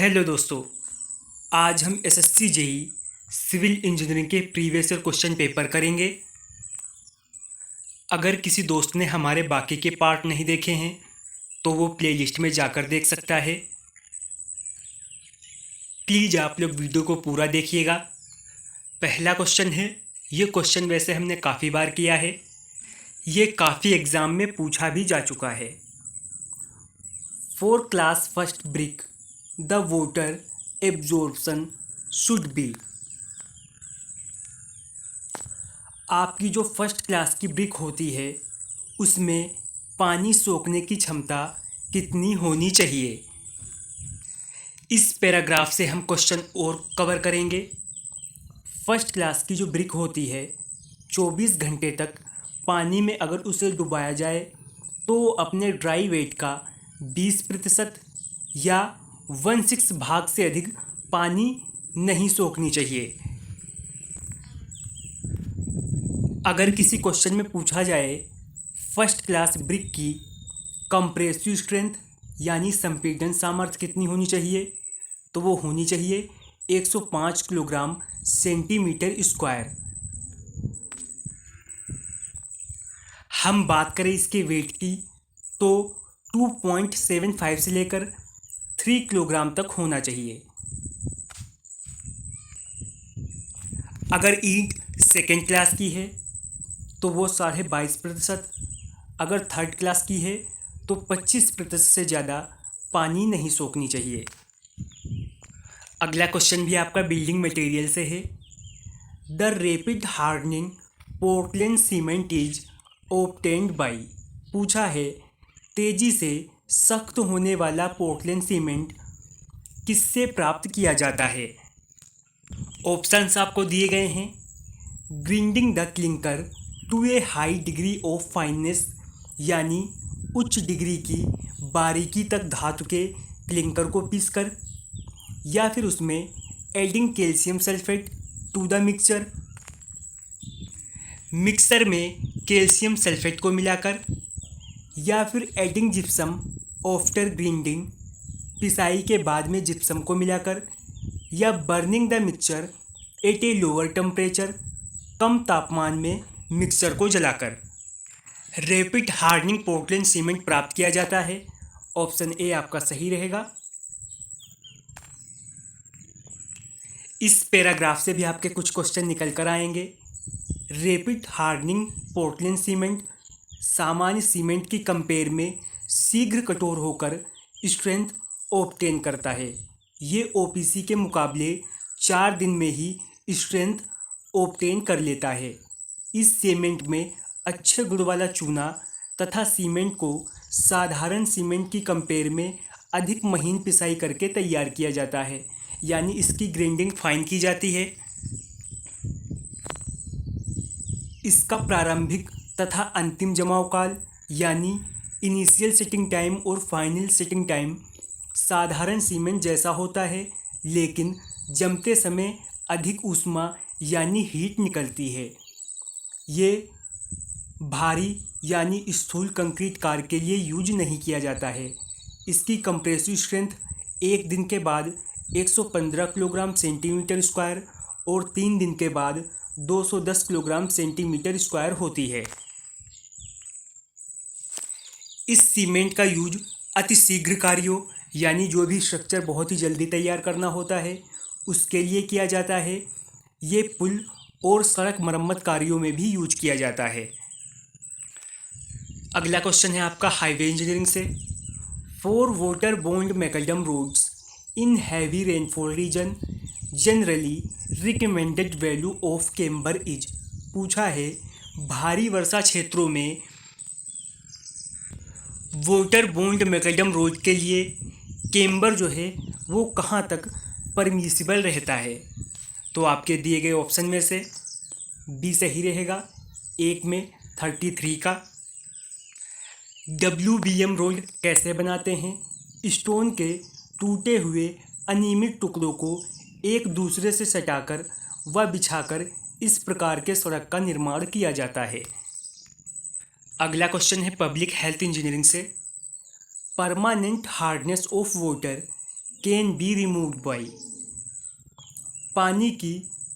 Hello दोस्तों। आज हम एसएससी जेई सिविल इंजीनियरिंग के प्रीवियस ईयर क्वेश्चन पेपर करेंगे। अगर किसी दोस्त ने हमारे बाकी के पार्ट नहीं देखे हैं तो वो प्लेलिस्ट में जाकर देख सकता है। प्लीज़ आप लोग वीडियो को पूरा देखिएगा। पहला क्वेश्चन है, ये क्वेश्चन वैसे हमने काफ़ी बार किया है, ये काफ़ी एग्ज़ाम में पूछा भी जा चुका है। For class first brick the water absorption should be. आपकी जो फर्स्ट क्लास की ब्रिक होती है उसमें पानी सोखने की क्षमता कितनी होनी चाहिए। इस पैराग्राफ से हम क्वेश्चन और कवर करेंगे। फर्स्ट क्लास की जो ब्रिक होती है 24 घंटे तक पानी में अगर उसे डुबाया जाए तो अपने ड्राई वेट का 20% या 1/6 भाग से अधिक पानी नहीं सोखनी चाहिए। अगर किसी क्वेश्चन में पूछा जाए फर्स्ट क्लास ब्रिक की कंप्रेसिव स्ट्रेंथ यानी संपीड़न सामर्थ्य कितनी होनी चाहिए, तो वो होनी चाहिए 105 किलोग्राम सेंटीमीटर स्क्वायर। हम बात करें इसके वेट की तो 2.75 से लेकर 3 किलोग्राम तक होना चाहिए। अगर ईंट सेकेंड क्लास की है तो वो 22.5%, अगर थर्ड क्लास की है तो 25% से ज़्यादा पानी नहीं सोखनी चाहिए। अगला क्वेश्चन भी आपका बिल्डिंग मटेरियल से है। The rapid hardening Portland cement is obtained by. पूछा है तेज़ी से सख्त होने वाला पोर्टलैंड सीमेंट किससे प्राप्त किया जाता है। ऑप्शंस आपको दिए गए हैं। Grinding the clinker to a high degree of fineness यानी उच्च डिग्री की बारीकी तक धातु के क्लिंकर को पीसकर, या फिर उसमें adding calcium sulphate to the mixer में कैल्शियम सल्फेट को मिलाकर, या फिर एडिंग जिप्सम आफ्टर ग्राइंडिंग पिसाई के बाद में जिप्सम को मिलाकर, या burning the mixture at a lower temperature कम तापमान में मिक्सचर को जलाकर रैपिड हार्डनिंग पोर्टलैंड सीमेंट प्राप्त किया जाता है। ऑप्शन ए आपका सही रहेगा। इस पैराग्राफ से भी आपके कुछ क्वेश्चन निकल कर आएंगे। रैपिड हार्डनिंग पोर्टलैंड सीमेंट सामान्य सीमेंट की कंपेयर में शीघ्र कठोर होकर स्ट्रेंथ ऑब्टेन करता है। ये ओपीसी के मुकाबले 4 दिन में ही स्ट्रेंथ ऑब्टेन कर लेता है। इस सीमेंट में अच्छे गुण वाला चूना तथा सीमेंट को साधारण सीमेंट की कंपेयर में अधिक महीन पिसाई करके तैयार किया जाता है, यानी इसकी ग्राइंडिंग फाइन की जाती है। इसका प्रारंभिक तथा अंतिम जमाव काल यानी इनिशियल सेटिंग टाइम और फाइनल सेटिंग टाइम साधारण सीमेंट जैसा होता है, लेकिन जमते समय अधिक ऊष्मा यानी हीट निकलती है। ये भारी यानी स्थूल कंक्रीट कार के लिए यूज नहीं किया जाता है। इसकी कंप्रेसिव स्ट्रेंथ एक दिन के बाद 115 किलोग्राम सेंटीमीटर स्क्वायर और 3 दिन के बाद 210 किलोग्राम सेंटीमीटर स्क्वायर होती है। इस सीमेंट का यूज अति शीघ्र कार्यों यानी जो भी स्ट्रक्चर बहुत ही जल्दी तैयार करना होता है उसके लिए किया जाता है। ये पुल और सड़क मरम्मत कार्यों में भी यूज किया जाता है। अगला क्वेश्चन है आपका हाईवे इंजीनियरिंग से। For water bound macadam roads in heavy rainfall region generally recommended value of camber is. पूछा है भारी वर्षा क्षेत्रों में वाटर बोन्ड मैकडेम रोड के लिए केम्बर जो है वो कहाँ तक परमिसिबल रहता है। तो आपके दिए गए ऑप्शन में से बी सही रहेगा। एक में 33 का। WBM रोड कैसे बनाते हैं। स्टोन के टूटे हुए अनियमित टुकड़ों को एक दूसरे से सटाकर व बिछाकर इस प्रकार के सड़क का निर्माण किया जाता है। अगला क्वेश्चन है पब्लिक हेल्थ इंजीनियरिंग से। Permanent hardness of water can be removed by. पानी की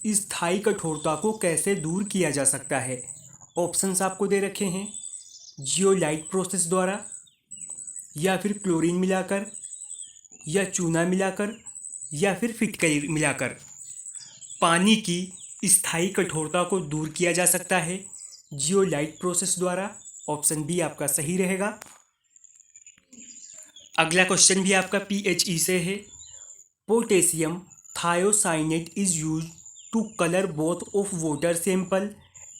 स्थायी कठोरता को कैसे दूर किया जा सकता है? ऑप्शंस आपको दे रखे हैं, जियोलाइट प्रोसेस द्वारा, या फिर क्लोरीन मिलाकर, या चूना मिलाकर, या फिर फिटकरी मिलाकर। पानी की स्थायी कठोरता को दूर किया जा सकता है जियोलाइट प्रोसेस द्वारा। ऑप्शन बी आपका सही रहेगा। अगला क्वेश्चन भी आपका पीएचई से है। Potassium thiocyanate is use to colour both of water sample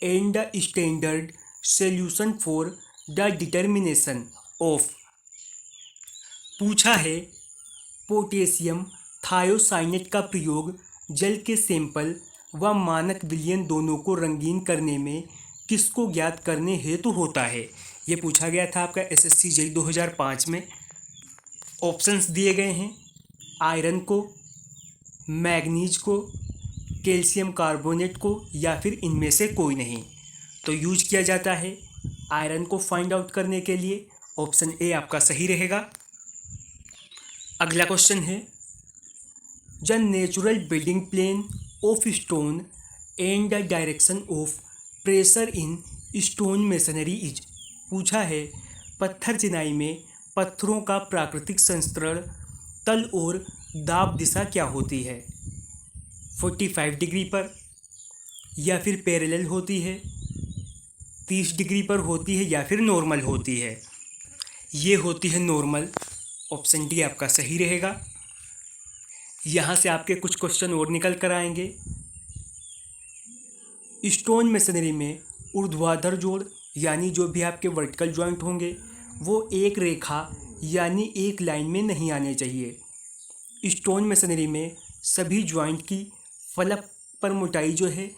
and the standard solution for the determination of. पूछा है पोटेशियम थायोसाइनेट का प्रयोग जल के सैंपल व मानक विलयन दोनों को रंगीन करने में किसको ज्ञात करने हेतु होता है? ये पूछा गया था आपका एसएससी जेई 2005 में। ऑप्शंस दिए गए हैं, आयरन को, मैग्नीज को, कैल्शियम कार्बोनेट को, या फिर इनमें से कोई नहीं। तो यूज किया जाता है आयरन को फाइंड आउट करने के लिए। ऑप्शन ए आपका सही रहेगा। अगला क्वेश्चन है, the natural building plane of stone and the direction of pressure in stone masonry is. पूछा है पत्थर चिनाई में पत्थरों का प्राकृतिक संस्करण तल और दाब दिशा क्या होती है? 45 डिग्री पर, या फिर पैरेलल होती है, 30 डिग्री पर होती है, या फिर नॉर्मल होती है? ये होती है नॉर्मल। ऑप्शन डी आपका सही रहेगा। यहाँ से आपके कुछ क्वेश्चन और निकल कर आएंगे। स्टोन मेसनरी में ऊर्ध्वाधर जोड़ यानी जो भी आपके वर्टिकल जॉइंट होंगे वो एक रेखा यानी एक लाइन में नहीं आने चाहिए। स्टोन मेसनरी में सभी जॉइंट की फलक पर मोटाई जो है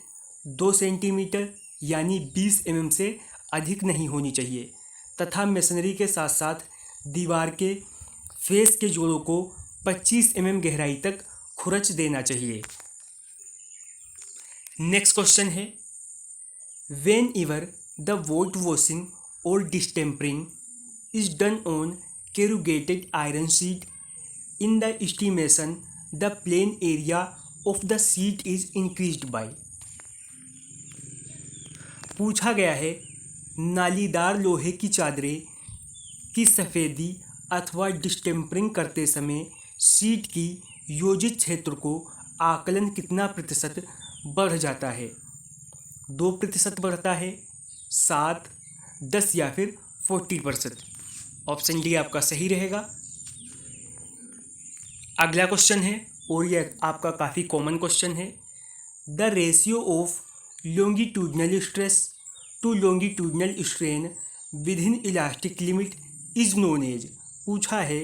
2 सेंटीमीटर यानी 20 mm से अधिक नहीं होनी चाहिए, तथा मेसनरी के साथ साथ दीवार के फेस के जोड़ों को 25 mm गहराई तक खुरच देना चाहिए। नेक्स्ट क्वेश्चन है, whenever the white washing और distempering is done on corrugated iron sheet in the estimation the plane area of the sheet is increased by। पूछा गया है नालीदार लोहे की चादरें की सफ़ेदी अथवा डिस्टेम्परिंग करते समय शीट की योजित क्षेत्र को आकलन कितना प्रतिशत बढ़ जाता है? 2% बढ़ता है, 7, 10 या फिर 40%? ऑप्शन डी आपका सही रहेगा। अगला क्वेश्चन है और यह आपका काफ़ी कॉमन क्वेश्चन है, the ratio of longitudinal stress to longitudinal strain with in elastic limit is known as. पूछा है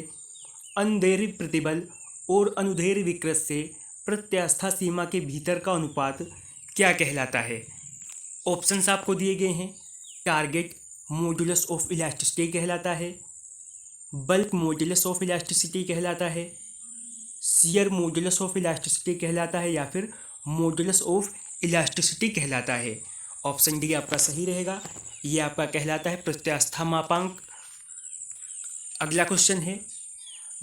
अनुदैर्ध्य प्रतिबल और अनुदैर्ध्य विकृत से प्रत्यास्था सीमा के भीतर का अनुपात क्या कहलाता है? ऑप्शंस आपको दिए गए हैं, टारगेट मॉड्यूलस ऑफ इलास्टिसिटी कहलाता है, बल्क मॉड्यूलस ऑफ इलास्टिसिटी कहलाता है, शियर मॉड्यूलस ऑफ इलास्टिसिटी कहलाता है, या फिर मॉड्यूलस ऑफ इलास्टिसिटी कहलाता है। ऑप्शन डी आपका सही रहेगा। ये आपका कहलाता है प्रत्यास्था मापांक। अगला क्वेश्चन है,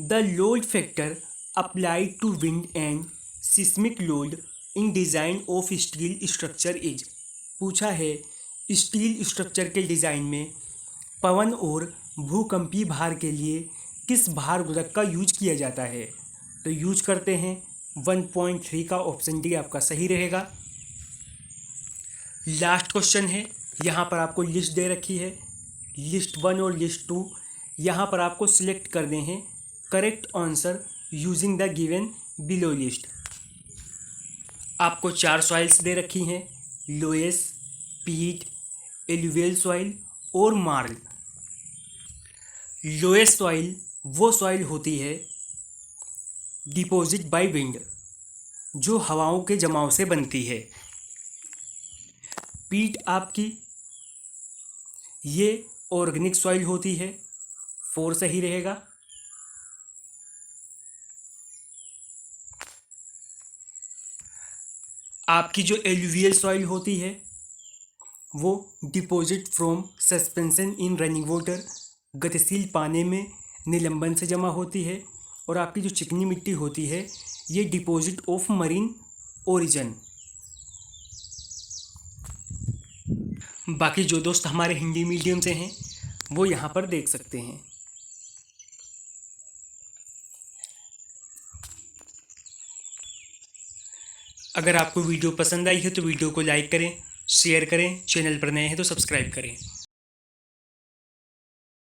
the load factor applied to wind and seismic load in design of steel structure is. पूछा है स्टील स्ट्रक्चर के डिज़ाइन में पवन और भूकंपीय भार के लिए किस भार गुणक का यूज किया जाता है? तो यूज करते हैं 1.3 का। ऑप्शन डी आपका सही रहेगा। लास्ट क्वेश्चन है, यहाँ पर आपको लिस्ट दे रखी है, लिस्ट 1 और लिस्ट 2। यहाँ पर आपको सिलेक्ट करने हैं correct answer using the given below list. आपको 4 सॉइल्स दे रखी हैं, लोएस, पीट, एलुवियल सॉइल और मार्ल। लोएस्ट सॉइल वो सॉइल होती है डिपॉजिट बाय विंड, जो हवाओं के जमाव से बनती है। पीट आपकी ये ऑर्गेनिक सॉइल होती है, 4 सही रहेगा। आपकी जो एलुवियल सॉइल होती है वो deposit from suspension in running water, गतिशील पानी में निलंबन से जमा होती है। और आपकी जो चिकनी मिट्टी होती है ये डिपॉजिट ऑफ मरीन ओरिजिन। बाकी जो दोस्त हमारे हिंदी मीडियम से हैं वो यहाँ पर देख सकते हैं। अगर आपको वीडियो पसंद आई है तो वीडियो को लाइक करें, शेयर करें, चैनल पर नए हैं तो सब्सक्राइब करें।